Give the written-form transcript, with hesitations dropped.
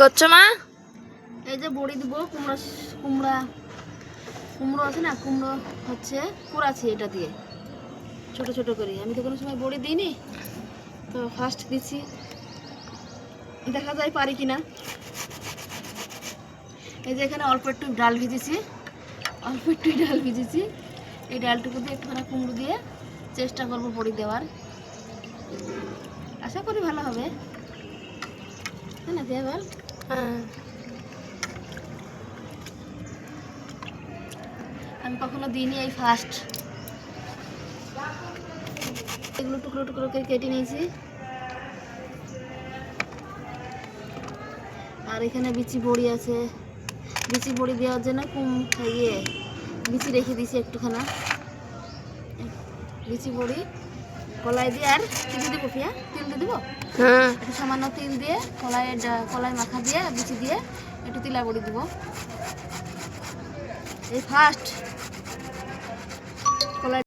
করছো মা? এই যে বড়ি দিব। কুমড়া কুমড়ো আছে না, কুমড়ো হচ্ছে কুড়াচ্ছি এটা দিয়ে ছোট ছোট করে। আমি তো কোনো সময় বড়ি দিইনি, তো ফার্স্ট দিচ্ছি, দেখা যায় পারি কিনা। এই যে এখানে অল্প একটু ডাল ভিজেছি, এই ডালটুকু দিয়ে একটুখানি কুমড়ো দিয়ে চেষ্টা করবো বড়ি দেওয়ার। আশা করি ভালো হবে, তাই না? দিয়ে বল। হ্যাঁ। আমি কখনো দিইনি, এই ফার্স্ট। এগুলো টুকরো টুকরো করে কেটে নিয়েছি। আর এখানে বিচি বড়ি আছে, বিচি বড়ি দেওয়ার জন্য বিচি রেখে দিয়েছি একটুখানা। বিচি বড়ি কলাই দিয়ে, আর তিল দিব, পিয়া তিল দিয়ে দিব, হ্যাঁ। একটু সামান্য তিল দিয়ে কলাই মাখা দিয়ে বিচি দিয়ে একটু তিলা বড়ি দিব। এই ফার্স্ট কলাই